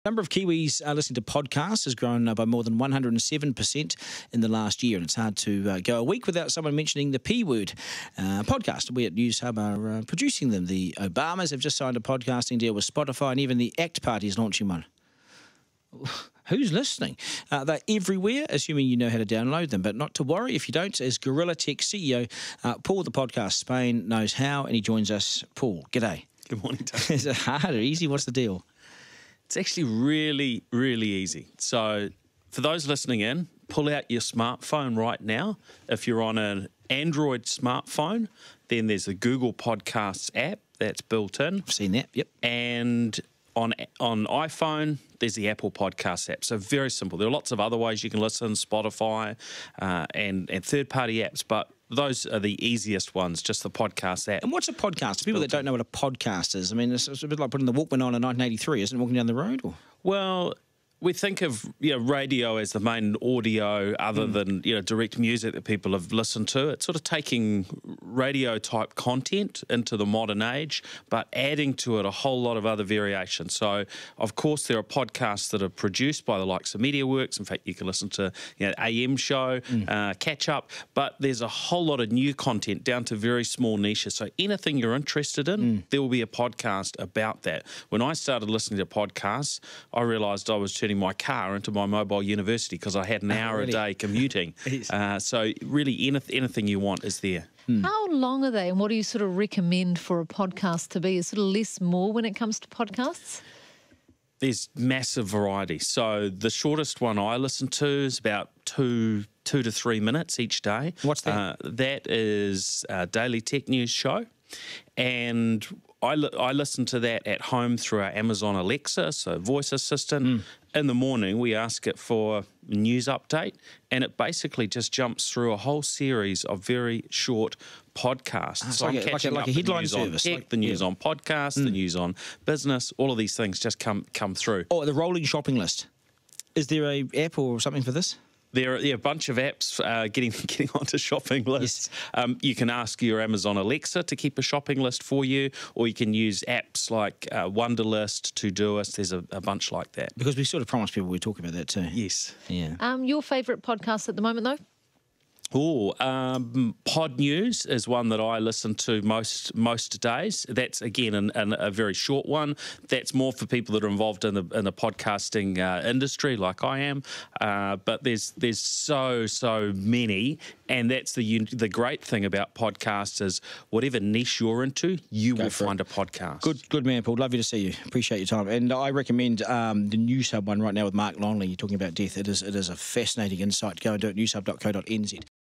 Number of Kiwis listening to podcasts has grown by more than 107% in the last year, and it's hard to go a week without someone mentioning the P word podcast. We at News Hub are producing them. The Obamas have just signed a podcasting deal with Spotify, and even the ACT Party is launching one. Who's listening? They're everywhere, assuming you know how to download them. But not to worry if you don't, as Gorilla Tech CEO Paul, the podcast Spain, knows how, and he joins us. Paul, g'day. Good morning, Dave. Is it hard or easy? What's the deal? It's actually really, really easy. So for those listening in, pull out your smartphone right now. If you're on an Android smartphone, then there's a Google Podcasts app that's built in. I've seen that, yep. And on iPhone, there's the Apple Podcast app. So very simple. There are lots of other ways you can listen, Spotify and third-party apps, but those are the easiest ones, just the podcast app. And what's a podcast? People that don't know what a podcast is, I mean, it's a bit like putting the Walkman on in 1983, isn't it, walking down the road? Or? Well, we think of radio as the main audio other than direct music that people have listened to. It's sort of taking radio-type content into the modern age, but adding to it a whole lot of other variations. So, of course, there are podcasts that are produced by the likes of MediaWorks. In fact, you can listen to AM show, catch up, but there's a whole lot of new content down to very small niches. So anything you're interested in, there will be a podcast about that. When I started listening to podcasts, I realised I was turning my car into my mobile university because I had an hour a day commuting. So really anything you want is there. How long are they, and what do you sort of recommend for a podcast to be? Is sort of less more when it comes to podcasts? There's massive variety. So the shortest one I listen to is about 2 to 3 minutes each day. What's that? That is a daily tech news show. And I listen to that at home through our Amazon Alexa, so voice assistant. In the morning, we ask it for a news update, and it basically just jumps through a whole series of very short podcasts. So I'm catching like a headline service. The news on podcasts, the news on business, all of these things just come through. Oh, the rolling shopping list. Is there a app or something for this? There are a bunch of apps getting onto shopping lists. Yes. You can ask your Amazon Alexa to keep a shopping list for you, or you can use apps like Wunderlist, Todoist. There's a bunch like that. Because we sort of promised people we'd talk about that too. Yes. Yeah. Your favourite podcast at the moment, though? Pod News is one that I listen to most days. That's again a very short one. That's more for people that are involved in the podcasting industry, like I am. But there's so many, and that's the great thing about podcasts is whatever niche you're into, you will find a podcast. Good man, Paul. Lovely to see you. Appreciate your time. And I recommend the News Hub one right now with Mark Longley. You're talking about death. It is a fascinating insight. Go and do it. newshub.co.nz.